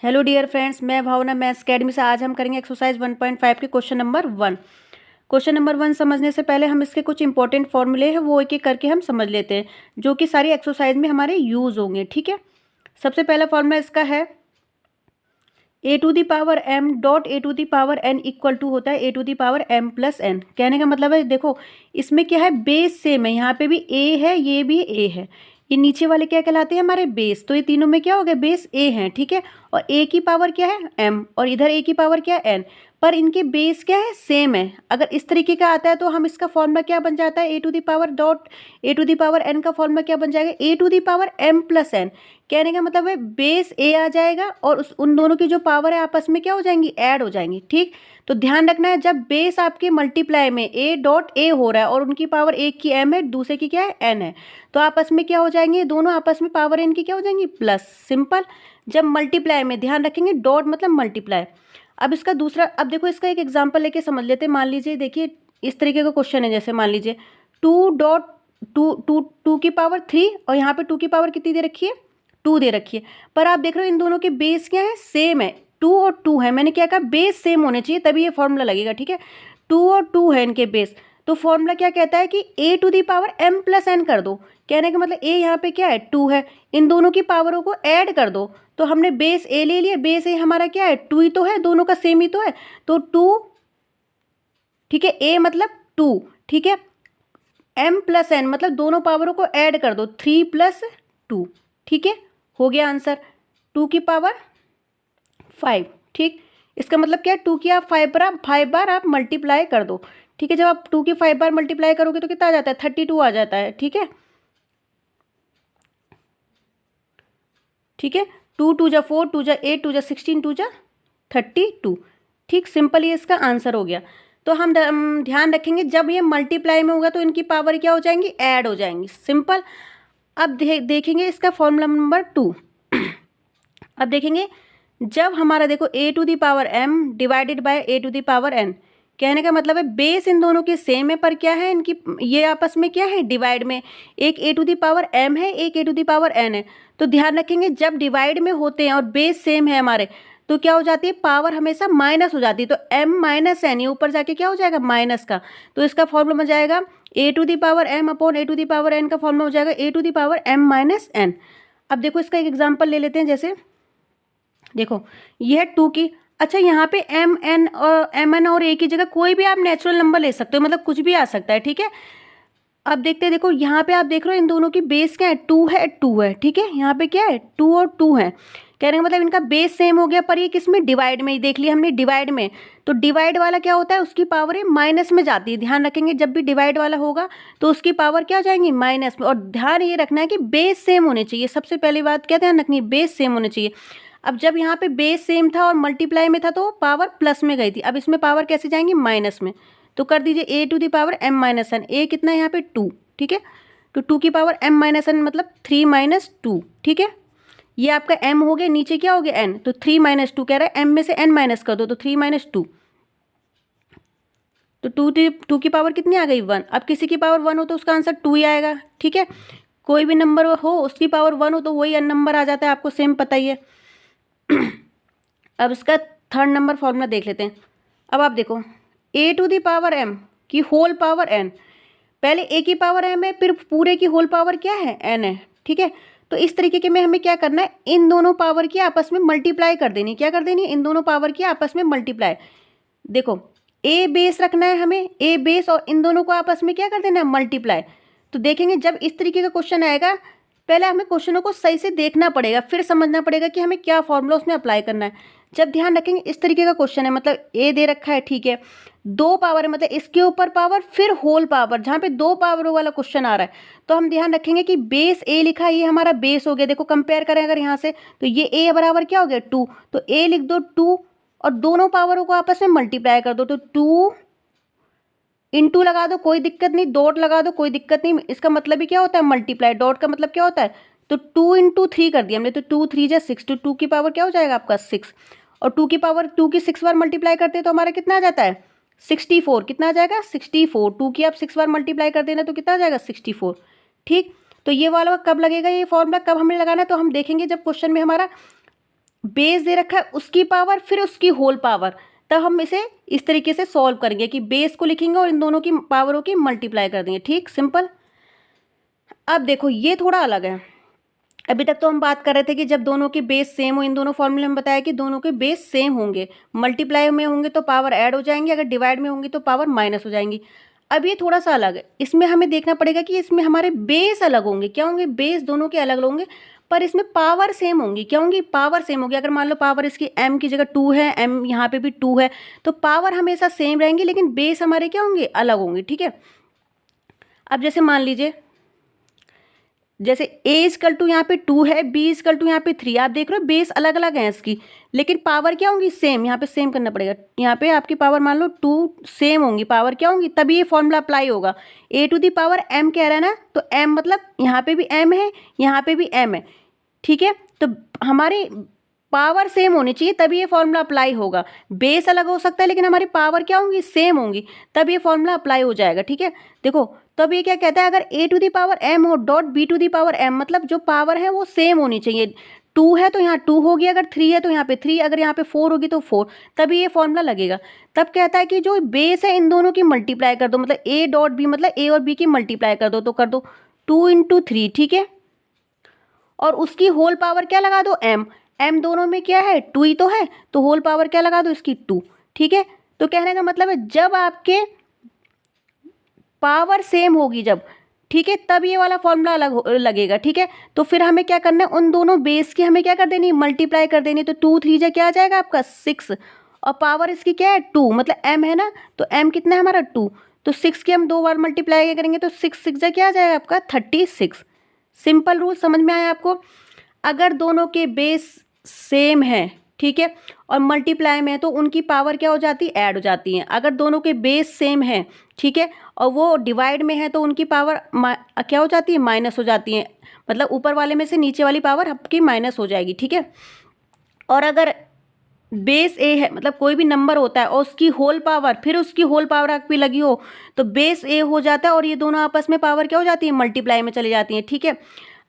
Hello dear friends, मैं भावना maths academy से। आज हम करेंगे एक्सरसाइज 1.5 के क्वेश्चन नंबर 1। क्वेश्चन नंबर 1 समझने से पहले हम इसके कुछ इंपॉर्टेंट फॉर्मूले हैं वो एक एक करके हम समझ लेते हैं, जो कि सारी एक्सरसाइज में हमारे यूज होंगे। ठीक है, सबसे पहला फॉर्मूला इसका है a⁴m.a⁴n इक्वल टू होता है a⁴m+n। कहने का मतलब है, देखो इसमें क्या है, बेस सेम है। यहाँ पे भी a है, ये भी a है, ये नीचे वाले क्या कहलाते हैं, हमारे बेस। तो ये तीनों में क्या हो गया, बेस a है। ठीक है, और a की पावर क्या है m, और इधर a की पावर क्या है n, पर इनके बेस क्या है, सेम है। अगर इस तरीके का आता है तो हम इसका फॉर्मूला क्या बन जाता है, a⁴n का फॉर्मूला क्या बन जाएगा, a⁴m+n। कहने का मतलब है बेस a आ जाएगा और उन दोनों की जो पावर है आपस में क्या हो जाएंगी, ऐड हो जाएंगी। ठीक, तो ध्यान रखना है, जब बेस आपके मल्टीप्लाई में a हो रहा है और उनकी पावर एक की m है, दूसरे की क्या है, n है, तो आपस में क्या हो जाएंगे, दोनों आपस में पावर इनकी क्या हो जाएंगी, प्लस। सिंपल। जब मल्टीप्लाई में ध्यान रखेंगे, डॉट मतलब मल्टीप्लाई। अब इसका दूसरा, अब देखो इसका एक एग्जाम्पल लेके समझ लेते हैं। मान लीजिए, देखिए इस तरीके का क्वेश्चन है, जैसे मान लीजिए 2 की पावर 3 और यहाँ पे 2 की पावर कितनी दे रखी है, 2 दे रखी है। पर आप देख रहे हो इन दोनों के बेस क्या है, सेम है। 2 और 2 है, मैंने क्या कहा, बेस सेम होने चाहिए तभी ये फॉर्मूला लगेगा। ठीक है, 2 और 2 है इनके बेस, तो फॉर्मूला क्या कहता है कि a⁴m+n कर दो। कहने का मतलब a यहाँ पे क्या है, 2 है, इन दोनों की पावरों को ऐड कर दो। तो हमने बेस a ले लिया, बेस a हमारा क्या है, 2 ही तो है, दोनों का सेम ही तो है, तो 2। ठीक है, a मतलब 2। ठीक है, m+n मतलब दोनों पावरों को ऐड कर दो, 3 + 2। ठीक है, हो गया आंसर, 2 की पावर 5। ठीक, इसका मतलब क्या है, 2 की आप 5 बार आप मल्टीप्लाई कर दो। ठीक है, जब आप 2 की 5 बार मल्टीप्लाई करोगे तो कितना आ जाता है, 32 आ जाता है। ठीक है, ठीक है, 2 2 जा 4, 2 जा 8, 2 जा 16, 2 जा 32। ठीक, सिंपल, ये इसका आंसर हो गया। तो हम ध्यान रखेंगे, जब ये मल्टीप्लाई में होगा तो इनकी पावर क्या हो जाएंगी, ऐड हो जाएंगी। सिंपल। अब देखेंगे इसका फॉर्मूला नंबर 2। अब देखेंगे, जब हमारा देखो a⁴m डिवाइडेड बाय a⁴n। कहने का मतलब है बेस इन दोनों के सेम है, पर क्या है, इनकी ये आपस में क्या है, डिवाइड में। एक a⁴m है, एक a⁴n है। तो ध्यान रखेंगे, जब डिवाइड में होते हैं और बेस सेम है हमारे, तो क्या हो जाती है, पावर हमेशा माइनस हो जाती है। तो m-n, ये ऊपर जाके क्या हो जाएगा, माइनस का। तो इसका फॉर्मूला हो जाएगा a⁴m/a⁴n का फॉर्मूला हो जाएगा a⁴m-n। अब देखो इसका एक एग्जाम्पल ले लेते हैं। जैसे देखो ये है 2 की, अच्छा यहाँ पे m n और a की जगह कोई भी आप नेचुरल नंबर ले सकते हो, मतलब कुछ भी आ सकता है। ठीक है, अब देखते हैं, देखो यहाँ पे आप देख रहे हो इन दोनों की बेस क्या है, 2 है, 2 है। ठीक है, यहाँ पे क्या है, 2 और 2 है। कहने का मतलब इनका बेस सेम हो गया, पर ये किस में, डिवाइड में ही देख लिया हमने, डिवाइड में। तो डिवाइड वाला क्या होता है, उसकी पावर है माइनस में जाती है। ध्यान रखेंगे, जब भी डिवाइड वाला होगा तो उसकी पावर क्या हो जाएंगी, माइनस में। और ध्यान ये रखना है कि बेस सेम होने चाहिए, सबसे पहली बात क्या ध्यान रखनी है, बेस सेम होने चाहिए। अब जब यहाँ पे बेस सेम था और मल्टीप्लाई में था तो पावर प्लस में गई थी, अब इसमें पावर कैसे जाएंगी, माइनस में। तो कर दीजिए a⁴m-n, a कितना है यहाँ पे, 2। ठीक है, तो 2 की पावर m-n मतलब 3 - 2। ठीक है, ये आपका m हो गया, नीचे क्या हो गया, n, तो 3 - 2 कह रहा है, m में से n माइनस कर दो, तो 3 - 2। तो 2 की पावर कितनी आ गई, 1। अब किसी की पावर 1 हो तो उसका आंसर 2 ही आएगा। ठीक है, कोई भी नंबर हो उसकी पावर 1 हो तो वही n नंबर आ जाता है, आपको सेम पता ही है। अब इसका थर्ड नंबर फॉर्मूला देख लेते हैं। अब आप देखो a⁴m की होल पावर n, पहले a की पावर m है, फिर पूरे की होल पावर क्या है, n है। ठीक है, तो इस तरीके के में हमें क्या करना है, इन दोनों पावर की आपस में मल्टीप्लाई कर देनी। क्या कर देनी है, इन दोनों पावर की आपस में मल्टीप्लाई। देखो a बेस रखना है हमें, a बेस, और इन दोनों को आपस में क्या कर देना है, मल्टीप्लाई। तो देखेंगे जब इस तरीके का क्वेश्चन आएगा, पहले हमें क्वेश्चनों को सही से देखना पड़ेगा, फिर समझना पड़ेगा कि हमें क्या फॉर्मूला उसमें अप्लाई करना है। जब ध्यान रखेंगे इस तरीके का क्वेश्चन है, मतलब a दे रखा है, ठीक है, 2 पावर है, मतलब इसके ऊपर पावर फिर होल पावर, जहाँ पे 2 पावरों वाला क्वेश्चन आ रहा है, तो हम ध्यान रखेंगे कि बेस a लिखा है, ये हमारा बेस हो गया। देखो कंपेयर करें अगर यहाँ से, तो ये a बराबर क्या हो गया, 2, तो a लिख दो 2, और दोनों पावरों को आपस में मल्टीप्लाई कर दो, तो 2 इंटू लगा दो, कोई दिक्कत नहीं, डॉट लगा दो, कोई दिक्कत नहीं। इसका मतलब ही क्या होता है, मल्टीप्लाई। डॉट का मतलब क्या होता है, तो 2 × 3 कर दिया हमने, तो 2 3 = 6, तो 2 की पावर क्या हो जाएगा आपका, 6। और 2 की पावर 2 की 6 बार मल्टीप्लाई करते हैं तो हमारा कितना आ जाता है, 64। कितना आ जाएगा, 64। 2 की आप 6 बार मल्टीप्लाई कर देना तो कितना आ जाएगा, 64। ठीक, तो ये वाला कब लगेगा, ये फॉर्मूला कब हमें लगाना है, तो हम देखेंगे जब क्वेश्चन में हमारा बेस दे रखा है उसकी पावर फिर उसकी होल पावर, तब हम इसे इस तरीके से सॉल्व करेंगे कि बेस को लिखेंगे और इन दोनों की पावरों की मल्टीप्लाई कर देंगे। ठीक, सिंपल। अब देखो ये थोड़ा अलग है। अभी तक तो हम बात कर रहे थे कि जब दोनों के बेस सेम हो, इन दोनों फॉर्मूले में बताया कि दोनों के बेस सेम होंगे, मल्टीप्लाई में होंगे तो पावर ऐड हो जाएंगे, अगर डिवाइड में होंगी तो पावर माइनस हो जाएंगी। अब ये थोड़ा सा अलग है, इसमें हमें देखना पड़ेगा कि इसमें हमारे बेस अलग होंगे। क्या होंगे? बेस दोनों के अलग होंगे, पर इसमें पावर सेम होंगी। क्या होंगी? पावर सेम होगी। अगर मान लो पावर इसकी m की जगह 2 है, m यहाँ पे भी 2 है, तो पावर हमेशा सेम रहेंगी, लेकिन बेस हमारे क्या होंगे? अलग होंगे। ठीक है। अब जैसे मान लीजिए, जैसे a इजकल टू यहाँ पे 2 है, b इजकल टू यहाँ पे 3, आप देख रहे हो बेस अलग अलग है इसकी, लेकिन पावर क्या होंगी? सेम। यहाँ पे सेम करना पड़ेगा। यहाँ पे आपकी पावर मान लो 2 सेम होंगी, पावर क्या होंगी? तभी ये फॉर्मूला अप्लाई होगा। a to the power m कह रहा है ना, तो m मतलब यहाँ पे भी m है, यहाँ पे भी m है। ठीक है, तो हमारी पावर सेम होनी चाहिए तभी ये फॉर्मूला अप्लाई होगा। बेस अलग हो सकता है लेकिन हमारी पावर क्या होंगी? सेम होंगी, तब ये फॉर्मूला अप्लाई हो जाएगा। ठीक है, देखो तब ये क्या कहता है, अगर a to the power m हो dot b to the power m, मतलब जो पावर है वो सेम होनी चाहिए। 2 है तो यहाँ 2 होगी, अगर 3 है तो यहाँ पे 3, अगर यहाँ पे 4 होगी तो 4, तभी ये फॉर्मूला लगेगा। तब कहता है कि जो बेस है इन दोनों की मल्टीप्लाई कर दो, मतलब a डॉट b, मतलब a और b की मल्टीप्लाई कर दो, तो कर दो 2 इंटू 3। ठीक है, और उसकी होल पावर क्या लगा दो? m। m दोनों में क्या है? 2 ही तो है, तो होल पावर क्या लगा दो? इसकी 2। ठीक है, तो कहने का मतलब है जब आपके पावर सेम होगी जब, ठीक है, तब ये वाला फॉर्मूला अलग लगेगा। ठीक है, तो फिर हमें क्या करना है? उन दोनों बेस की हमें क्या कर देनी? मल्टीप्लाई कर देनी। तो 2 3 जा क्या आ जाएगा आपका? 6, और पावर इसकी क्या है? 2, मतलब m है ना, तो m कितना है हमारा? 2, तो 6 की हम 2 बार मल्टीप्लाई करेंगे तो 6 6 जा क्या आ जाएगा आपका? 36। सिंपल रूल समझ में आया आपको? अगर दोनों के बेस सेम है, ठीक है, और मल्टीप्लाई में है, तो उनकी पावर क्या हो जाती है? ऐड हो जाती है। अगर दोनों के बेस सेम है, ठीक है, और वो डिवाइड में है, तो उनकी पावर क्या हो जाती है? माइनस हो जाती है, मतलब ऊपर वाले में से नीचे वाली पावर आपकी माइनस हो जाएगी। ठीक है, और अगर बेस ए है, मतलब कोई भी नंबर होता है और उसकी होल पावर फिर उसकी होल पावर आपकी लगी हो, तो बेस ए हो जाता है और ये दोनों आपस में पावर क्या हो जाती है? मल्टीप्लाई में चली जाती है। ठीक है,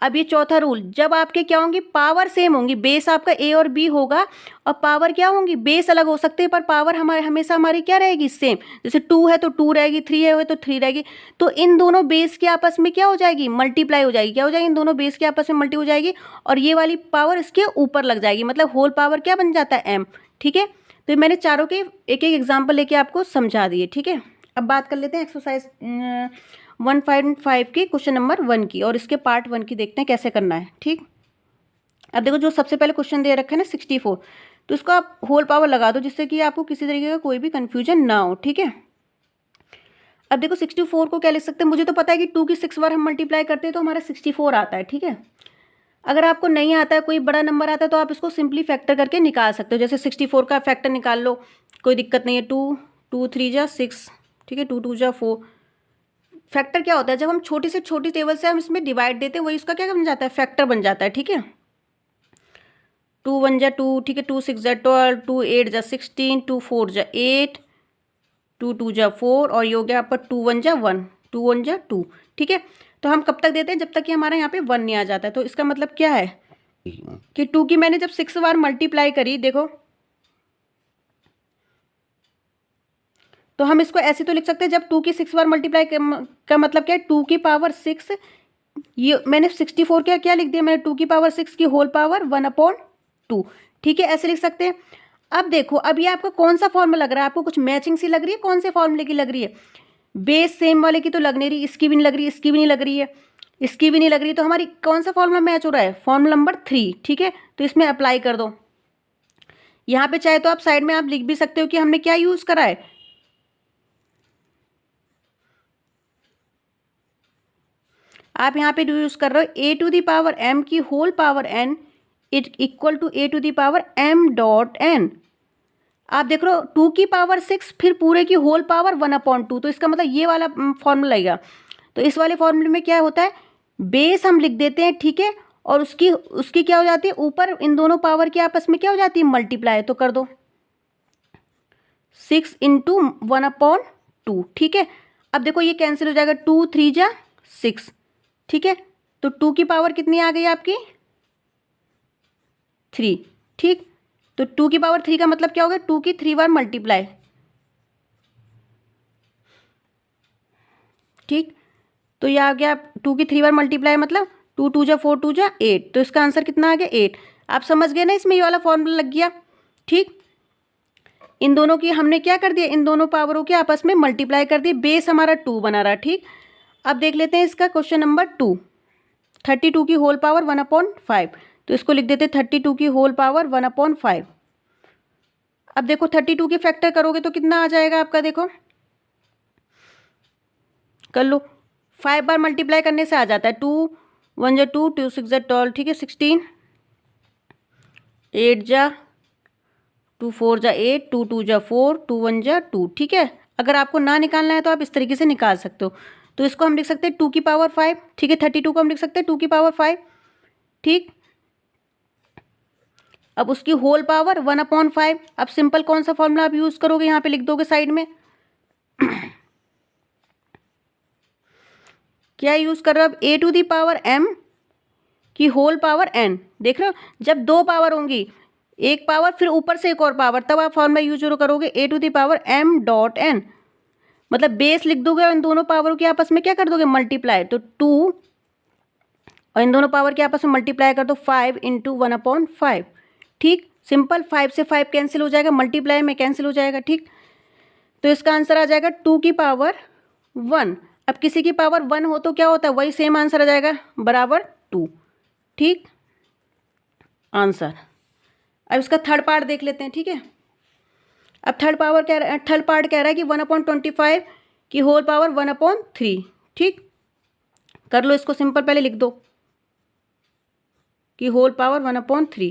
अब ये चौथा रूल, जब आपके क्या होंगी? पावर सेम होंगी, बेस आपका ए और बी होगा और पावर क्या होंगी? बेस अलग हो सकते हैं पर पावर हमारे हमेशा हमारी क्या रहेगी? सेम। जैसे 2 है तो 2 रहेगी, 3 है तो 3 रहेगी, तो इन दोनों बेस के आपस में क्या हो जाएगी? मल्टीप्लाई हो जाएगी। क्या हो जाएगी? इन दोनों बेस के आपस में मल्टी हो जाएगी और ये वाली पावर इसके ऊपर लग जाएगी, मतलब होल पावर क्या बन जाता है? m। ठीक है, तो मैंने चारों के एक एक एग्जाम्पल लेके आपको समझा दिए। ठीक है, अब बात कर लेते हैं एक्सरसाइज 1.5 की क्वेश्चन नंबर 1 की, और इसके पार्ट 1 की देखते हैं कैसे करना है। ठीक, अब देखो जो सबसे पहले क्वेश्चन दे रखा है ना 64, तो इसको आप होल पावर लगा दो जिससे कि आपको किसी तरीके का कोई भी कंफ्यूजन ना हो। ठीक है, अब देखो 64 को क्या लिख सकते हैं? मुझे तो पता है कि 2 की 6 बार हम मल्टीप्लाई करते हैं तो हमारा 64 आता है। ठीक है, अगर आपको नहीं आता है, कोई बड़ा नंबर आता है, तो आप इसको सिंपली फैक्टर करके निकाल सकते हो। जैसे 64 का फैक्टर निकाल लो, कोई दिक्कत नहीं है। 2 3 जा 6, ठीक है, 2 2 जा 4। फैक्टर क्या होता है? जब हम छोटी से छोटी टेबल से हम इसमें डिवाइड देते हैं, वही उसका क्या बन जाता है? फैक्टर बन जाता है। ठीक है, 2 1 जा 2, ठीक है, 2 6 जा 12, 2 8 जा 16, 2 4 जा 8, 2 2 जा 4, और ये हो गया आपका 2 1 जा 1, 2 1 जा 2। ठीक है, तो हम कब तक देते हैं? जब तक कि हमारा यहाँ पे 1 नहीं आ जाता है। तो इसका मतलब क्या है कि 2 की मैंने जब 6 बार मल्टीप्लाई करी, देखो, तो हम इसको ऐसे तो लिख सकते हैं, जब 2 की 6 बार मल्टीप्लाई का मतलब क्या है? 2 की पावर 6, ये मैंने 64 क्या क्या लिख दिया मैंने? 2 की पावर 6 की होल पावर 1/2। ठीक है, ऐसे लिख सकते हैं। अब देखो, अब ये आपका कौन सा फॉर्मूला लग रहा है? आपको कुछ मैचिंग सी लग रही है? कौन से फॉर्मूले की लग रही है? बेस सेम वाले की तो लग नहीं रही, इसकी भी नहीं लग रही, इसकी भी नहीं लग रही है, इसकी भी नहीं लग रही, तो हमारी कौन सा फॉर्मूला मैच हो रहा है? Formula number 3। ठीक है, तो इसमें अप्लाई कर दो। यहाँ पे चाहे तो आप साइड में आप लिख भी सकते हो कि हमने क्या यूज करा है। आप यहाँ पे यूज कर रहे हो a to the power m की whole power n it equal to a to the power m dot n। आप देख रहे हो 2 की पावर 6 फिर पूरे की होल पावर 1/2, तो इसका मतलब ये वाला फॉर्मूला लगेगा। तो इस वाले फॉर्मूले में क्या होता है? बेस हम लिख देते हैं, ठीक है, और उसकी उसकी क्या हो जाती है? ऊपर इन दोनों पावर के आपस में क्या हो जाती है? मल्टीप्लाई। तो कर दो 6 इंटू 1/2। ठीक है, अब देखो ये कैंसिल हो जाएगा, 2 3 जा 6। ठीक है, तो 2 की पावर कितनी आ गई आपकी? 3। ठीक। तो 2 की पावर 3 का मतलब क्या हो गया, 2 की 3 बार मल्टीप्लाई। ठीक, तो ये आ गया 2 की 3 बार मल्टीप्लाई मतलब 2 2 जा 4 2 जा 8। तो इसका आंसर कितना आ गया 8। आप समझ गए ना, इसमें ये वाला फॉर्मूला लग गया। ठीक, इन दोनों की हमने क्या कर दिया, इन दोनों पावरों के आपस में मल्टीप्लाई कर दिए, बेस हमारा 2 बना रहा। ठीक, अब देख लेते हैं इसका क्वेश्चन नंबर 2। 32 की होल पावर 1/5, तो इसको लिख देते 32 की होल पावर 1/5। अब देखो 32 के फैक्टर करोगे तो कितना आ जाएगा आपका, देखो कर लो, 5 बार मल्टीप्लाई करने से आ जाता है 2 1 जा 2 2 6 जा 12। ठीक है, 16 8 जा 2 4 जा 8 2 2 जा 4 2 1 जा 2। ठीक है, अगर आपको ना निकालना है तो आप इस तरीके से निकाल सकते हो। तो इसको हम लिख सकते हैं 2 की पावर 5। ठीक है, 32 को हम लिख सकते हैं 2 की पावर 5। ठीक, अब उसकी होल पावर 1/5। अब सिंपल कौन सा फॉर्मूला आप यूज करोगे, यहाँ पे लिख दोगे साइड में क्या यूज कर रहे हो अब, a to the power m की होल पावर n। देख रहे हो, जब दो पावर होंगी, एक पावर फिर ऊपर से एक और पावर, तब आप फॉर्मूला यूज करोगे a to the power m dot n। मतलब बेस लिख दोगे और इन दोनों पावरों के आपस में क्या कर दोगे, मल्टीप्लाई। तो 2 और इन दोनों पावर के आपस में मल्टीप्लाई कर दो 5 इंटू 1/5। ठीक, सिंपल, 5 से 5 कैंसिल हो जाएगा, मल्टीप्लाई में कैंसिल हो जाएगा। ठीक, तो इसका आंसर आ जाएगा 2 की पावर 1। अब किसी की पावर 1 हो तो क्या होता है, वही सेम आंसर आ जाएगा बराबर 2। ठीक, आंसर। अब इसका थर्ड पार्ट देख लेते हैं। ठीक है, अब थर्ड पार्ट कह रहा है कि 1/25 की होल पावर 1/3। ठीक, कर लो इसको सिंपल, पहले लिख दो कि होल पावर 1/3।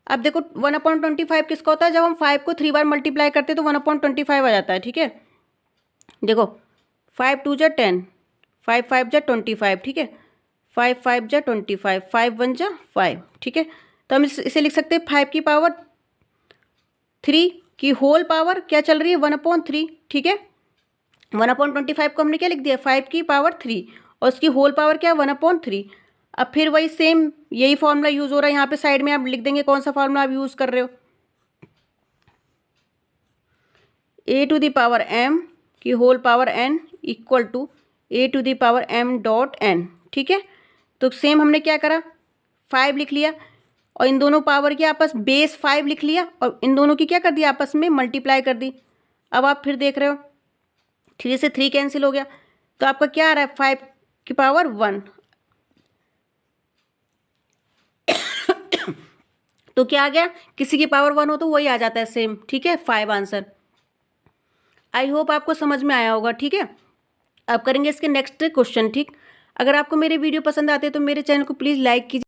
अब देखो 1/25 किसका होता है, जब हम 5 को 3 बार मल्टीप्लाई करते हैं तो 1/25 आ जाता है। ठीक है, देखो 5 2 जा 10 5 5 जा 25। ठीक है, 5 5 जा 25 5 1 जा 5। ठीक है, तो हम इसे लिख सकते हैं 5 की पावर 3 की होल पावर क्या चल रही है 1/3। ठीक है, 1/25 को हमने क्या लिख दिया 5 की पावर 3 और उसकी होल पावर क्या है 1/3। अब फिर वही सेम यही फॉर्मूला यूज हो रहा है, यहाँ पे साइड में आप लिख देंगे कौन सा फॉर्मूला आप यूज कर रहे हो, a to the power m की whole power n equal to a to the power m dot n। ठीक है, तो सेम हमने क्या करा, 5 लिख लिया और इन दोनों पावर की आपस बेस 5 लिख लिया और इन दोनों की क्या कर दी, आपस में मल्टीप्लाई कर दी। अब आप फिर देख रहे हो 3 से 3 कैंसिल हो गया, तो आपका क्या आ रहा है 5 की पावर 1। तो क्या आ गया, किसी की पावर 1 हो तो वही आ जाता है सेम। ठीक है, 5 आंसर। आई होप आपको समझ में आया होगा। ठीक है, अब करेंगे इसके नेक्स्ट क्वेश्चन। ठीक, अगर आपको मेरे वीडियो पसंद आते हैं तो मेरे चैनल को प्लीज़ लाइक कीजिए।